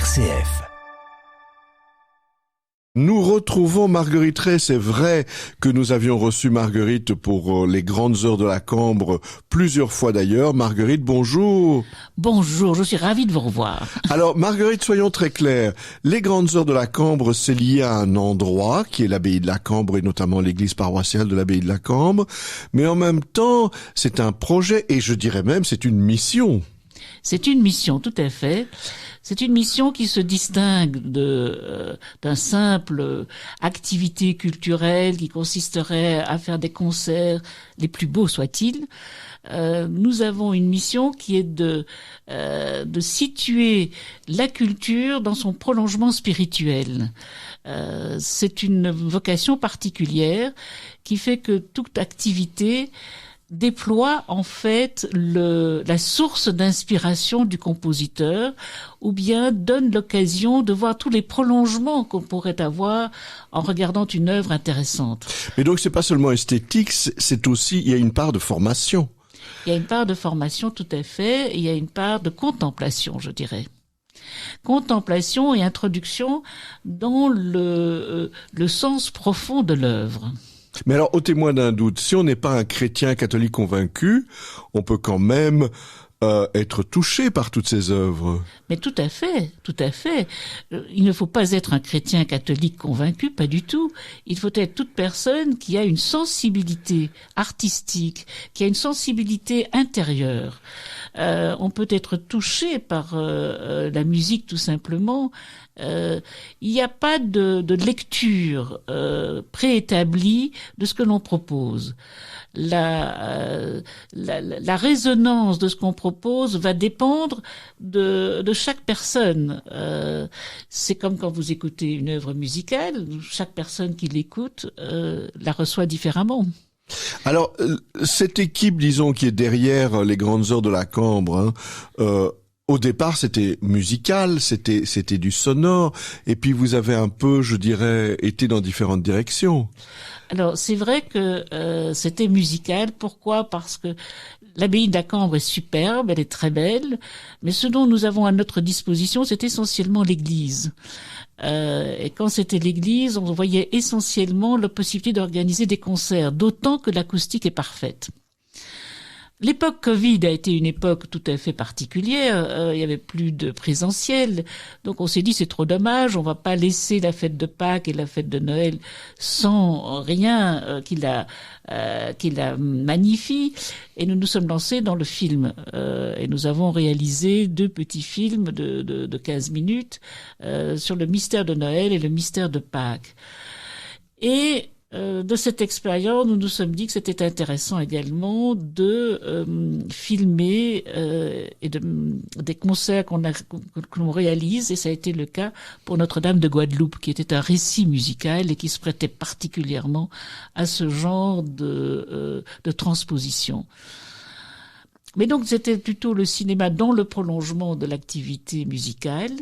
RCF. Nous retrouvons Marguerite Ray. C'est vrai que nous avions reçu Marguerite pour les grandes heures de la Cambre, plusieurs fois d'ailleurs. Marguerite, bonjour. Bonjour, je suis ravie de vous revoir. Alors Marguerite, soyons très clairs. Les grandes heures de la Cambre, c'est lié à un endroit qui est l'abbaye de la Cambre et notamment l'église paroissiale de l'abbaye de la Cambre. Mais en même temps, c'est un projet et je dirais même c'est une mission. C'est une mission, tout à fait. C'est une mission qui se distingue d'un simple activité culturelle qui consisterait à faire des concerts, les plus beaux soient-ils. Nous avons une mission qui est de situer la culture dans son prolongement spirituel. C'est une vocation particulière qui fait que toute activité déploie en fait la source d'inspiration du compositeur ou bien donne l'occasion de voir tous les prolongements qu'on pourrait avoir en regardant une œuvre intéressante. Mais donc c'est pas seulement esthétique, c'est aussi, il y a une part de formation. Il y a une part de formation tout à fait, et il y a une part de contemplation, je dirais. Contemplation et introduction dans le sens profond de l'œuvre. Mais alors, au témoin d'un doute, si on n'est pas un chrétien catholique convaincu, on peut quand même être touché par toutes ces œuvres. Mais tout à fait, tout à fait. Il ne faut pas être un chrétien catholique convaincu, pas du tout. Il faut être toute personne qui a une sensibilité artistique, qui a une sensibilité intérieure. On peut être touché par la musique tout simplement. Il n'y a pas de lecture préétablie de ce que l'on propose. La résonance de ce qu'on propose va dépendre de chaque personne. C'est comme quand vous écoutez une œuvre musicale, chaque personne qui l'écoute la reçoit différemment. Alors, cette équipe, disons, qui est derrière les grandes heures de la Cambre, au départ, c'était musical, c'était du sonore, et puis vous avez un peu, je dirais, été dans différentes directions. Alors, c'est vrai que c'était musical. Pourquoi ? Parce que l'abbaye de la Cambre est superbe, elle est très belle, mais ce dont nous avons à notre disposition, c'est essentiellement l'église. Et quand c'était l'église, on voyait essentiellement la possibilité d'organiser des concerts, d'autant que l'acoustique est parfaite. L'époque Covid a été une époque tout à fait particulière. Il y avait plus de présentiel, donc on s'est dit c'est trop dommage. On va pas laisser la fête de Pâques et la fête de Noël sans rien qui la magnifie. Et nous nous sommes lancés dans le film et nous avons réalisé 2 petits films de 15 minutes sur le mystère de Noël et le mystère de Pâques. Et de cette expérience, nous nous sommes dit que c'était intéressant également de filmer des concerts que l'on réalise, et ça a été le cas pour Notre-Dame de Guadeloupe, qui était un récit musical et qui se prêtait particulièrement à ce genre de transposition. Mais donc c'était plutôt le cinéma dans le prolongement de l'activité musicale.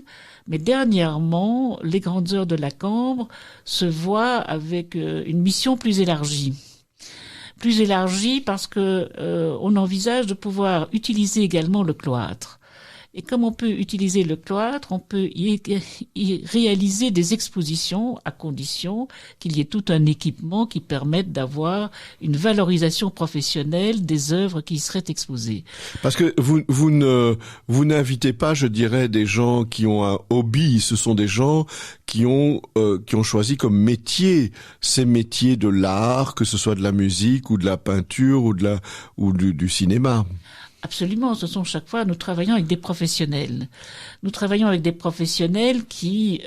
Mais dernièrement, les grandes heures de la Cambre se voient avec une mission plus élargie. Plus élargie parce que on envisage de pouvoir utiliser également le cloître. Et comme on peut utiliser le cloître, on peut y réaliser des expositions à condition qu'il y ait tout un équipement qui permette d'avoir une valorisation professionnelle des œuvres qui y seraient exposées. Parce que vous n'invitez pas, je dirais, des gens qui ont un hobby. Ce sont des gens qui ont choisi comme métier ces métiers de l'art, que ce soit de la musique ou de la peinture ou du cinéma. Absolument, ce sont chaque fois, nous travaillons avec des professionnels. Nous travaillons avec des professionnels qui,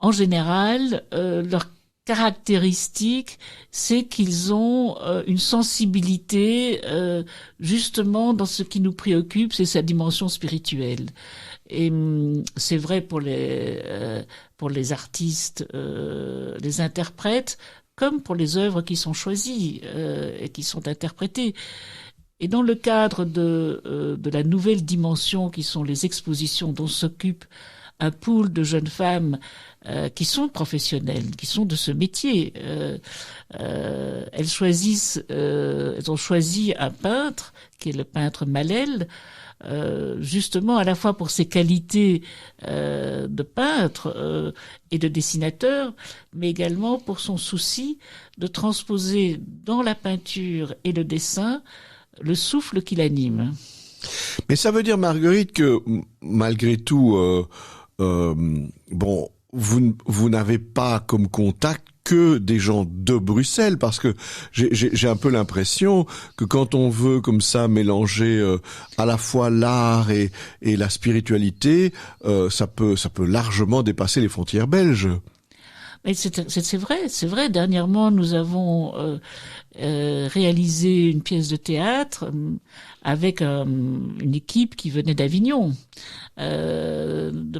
en général, leur caractéristique, c'est qu'ils ont une sensibilité justement dans ce qui nous préoccupe, c'est sa dimension spirituelle. Et c'est vrai pour les artistes, les interprètes, comme pour les œuvres qui sont choisies et qui sont interprétées. Et dans le cadre de la nouvelle dimension qui sont les expositions dont s'occupe un pool de jeunes femmes qui sont professionnelles, qui sont de ce métier, elles ont choisi un peintre qui est le peintre Malel, justement à la fois pour ses qualités de peintre et de dessinateur, mais également pour son souci de transposer dans la peinture et le dessin le souffle qui l'anime. Mais ça veut dire, Marguerite, que malgré tout, bon, vous n'avez pas comme contact que des gens de Bruxelles, parce que j'ai un peu l'impression que quand on veut comme ça mélanger à la fois l'art et la spiritualité, ça peut largement dépasser les frontières belges. Mais c'est vrai. Dernièrement, nous avons réalisé une pièce de théâtre avec une équipe qui venait d'Avignon. Il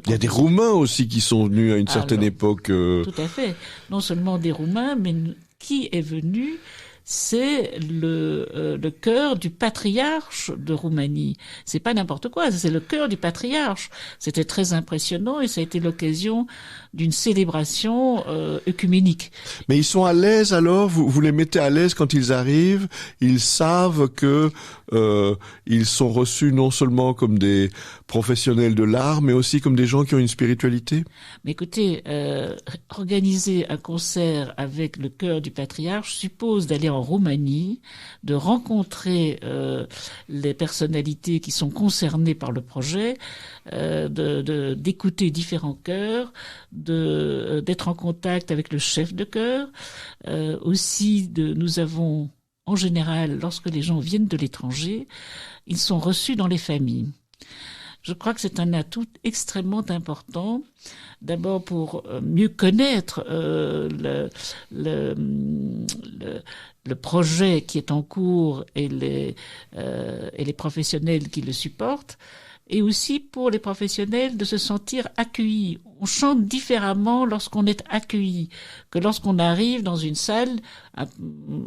y a des Roumains aussi qui sont venus à une certaine époque. Tout à fait. Non seulement des Roumains, mais qui est venu? C'est le chœur du patriarche de Roumanie. C'est pas n'importe quoi, c'est le chœur du patriarche. C'était très impressionnant et ça a été l'occasion d'une célébration œcuménique. Mais ils sont à l'aise alors, vous les mettez à l'aise quand ils arrivent, ils savent que ils sont reçus non seulement comme des professionnels de l'art, mais aussi comme des gens qui ont une spiritualité. Mais écoutez, organiser un concert avec le chœur du patriarche suppose d'aller en Roumanie, de rencontrer les personnalités qui sont concernées par le projet, d'écouter différents chœurs, d'être en contact avec le chef de chœur. Nous avons en général, lorsque les gens viennent de l'étranger, ils sont reçus dans les familles. Je crois que c'est un atout extrêmement important, d'abord pour mieux connaître le projet qui est en cours et les professionnels qui le supportent, et aussi pour les professionnels de se sentir accueillis. On chante différemment lorsqu'on est accueilli que lorsqu'on arrive dans une salle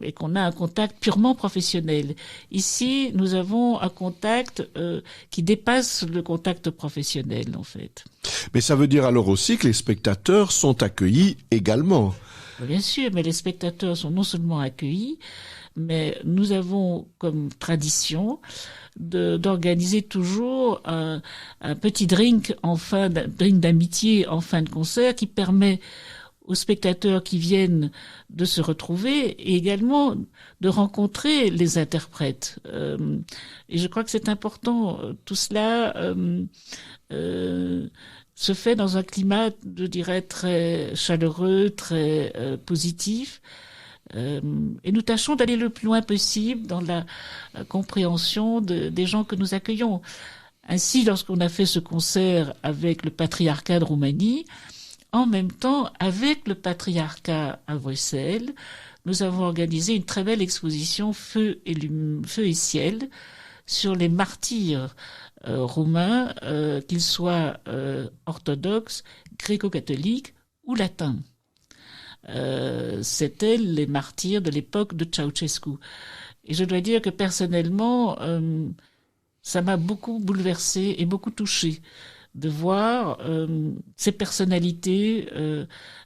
et qu'on a un contact purement professionnel. Ici, nous avons un contact qui dépasse le contact professionnel, en fait. Mais ça veut dire alors aussi que les spectateurs sont accueillis également. Bien sûr, mais les spectateurs sont non seulement accueillis, mais nous avons comme tradition d'organiser toujours un petit drink drink d'amitié en fin de concert qui permet aux spectateurs qui viennent de se retrouver et également de rencontrer les interprètes. Et je crois que c'est important. Tout cela se fait dans un climat, je dirais, très chaleureux, très positif. Et nous tâchons d'aller le plus loin possible dans la compréhension des gens que nous accueillons. Ainsi, lorsqu'on a fait ce concert avec le patriarcat de Roumanie, en même temps, avec le patriarcat à Bruxelles, nous avons organisé une très belle exposition Feu et ciel sur les martyrs roumains, qu'ils soient orthodoxes, gréco-catholiques ou latins. C'étaient les martyrs de l'époque de Ceausescu. Et je dois dire que personnellement, ça m'a beaucoup bouleversée et beaucoup touchée de voir ces personnalités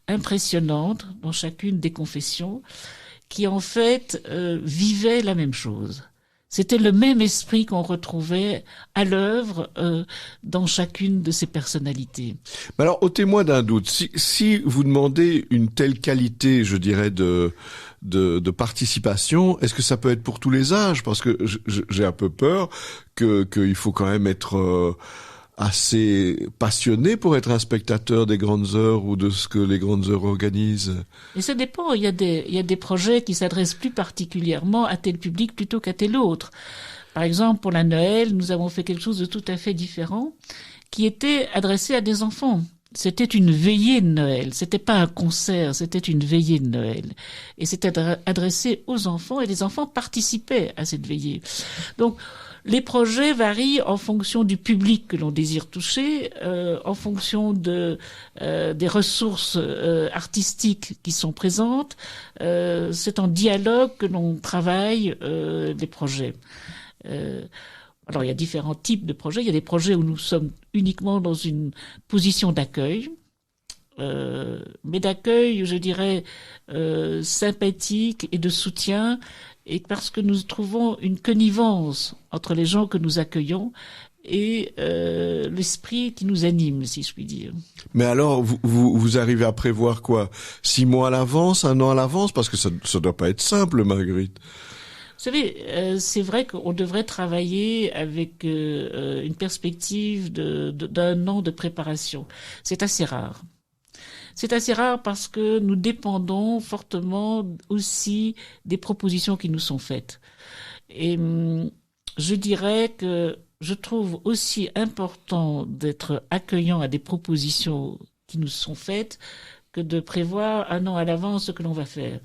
impressionnantes dans chacune des confessions qui en fait vivaient la même chose. C'était le même esprit qu'on retrouvait à l'œuvre dans chacune de ces personnalités. Mais alors, au témoin d'un doute, si vous demandez une telle qualité, je dirais, de participation, est-ce que ça peut être pour tous les âges? Parce que j'ai un peu peur qu'il faut quand même être assez passionné pour être un spectateur des grandes heures ou de ce que les grandes heures organisent. Et ça dépend. Il y a des projets qui s'adressent plus particulièrement à tel public plutôt qu'à tel autre. Par exemple, pour la Noël, nous avons fait quelque chose de tout à fait différent qui était adressé à des enfants. C'était une veillée de Noël. C'était pas un concert, c'était une veillée de Noël. Et c'était adressé aux enfants et les enfants participaient à cette veillée. Donc, les projets varient en fonction du public que l'on désire toucher, en fonction des ressources artistiques qui sont présentes. C'est en dialogue que l'on travaille les projets. Alors, il y a différents types de projets. Il y a des projets où nous sommes uniquement dans une position d'accueil, mais d'accueil, je dirais, sympathique et de soutien, et parce que nous trouvons une connivence entre les gens que nous accueillons et l'esprit qui nous anime, si je puis dire. Mais alors, vous arrivez à prévoir quoi? 6 mois à l'avance, 1 an à l'avance? Parce que ça doit pas être simple, Marguerite. Vous savez, c'est vrai qu'on devrait travailler avec une perspective d'un an de préparation. C'est assez rare. C'est assez rare parce que nous dépendons fortement aussi des propositions qui nous sont faites. Et je dirais que je trouve aussi important d'être accueillant à des propositions qui nous sont faites que de prévoir 1 an à l'avance ce que l'on va faire.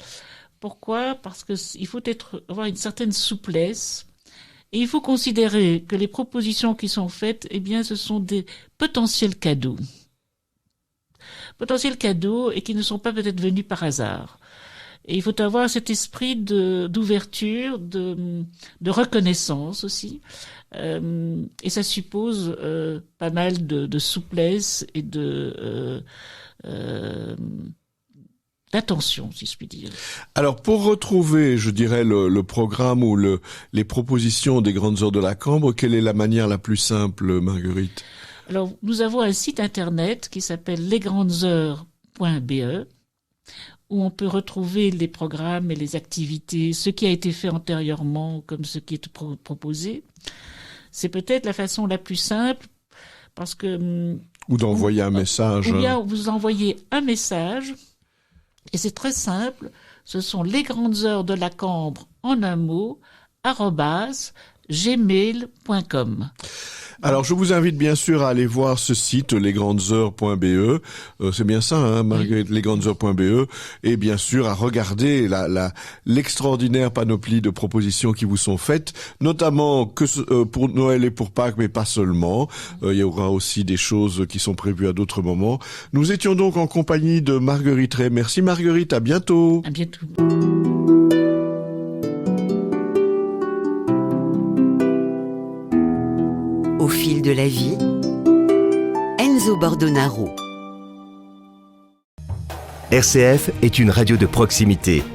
Pourquoi? Parce que il faut avoir une certaine souplesse et il faut considérer que les propositions qui sont faites, eh bien, ce sont des potentiels cadeaux. Potentiels cadeaux et qui ne sont pas peut-être venus par hasard. Et il faut avoir cet esprit d'ouverture, de reconnaissance aussi. Et ça suppose pas mal de souplesse et d'attention, si je puis dire. Alors, pour retrouver, je dirais, le programme ou les propositions des Grandes Heures de la Cambre, quelle est la manière la plus simple, Marguerite? Alors, nous avons un site internet qui s'appelle lesgrandesheures.be où on peut retrouver les programmes et les activités, ce qui a été fait antérieurement comme ce qui est proposé. C'est peut-être la façon la plus simple parce que... Ou d'envoyer un message. Ou bien vous envoyez un message et c'est très simple. Ce sont les Grandes Heures de la Cambre en un mot, @gmail.com. Alors, je vous invite bien sûr à aller voir ce site, lesgrandesheures.be. C'est bien ça, hein, Marguerite, oui. Lesgrandesheures.be. Et bien sûr, à regarder l'extraordinaire panoplie de propositions qui vous sont faites, notamment pour Noël et pour Pâques, mais pas seulement. Il y aura aussi des choses qui sont prévues à d'autres moments. Nous étions donc en compagnie de Marguerite Ray. Merci Marguerite, à bientôt. À bientôt. Au fil de la vie, Enzo Bordonaro. RCF est une radio de proximité.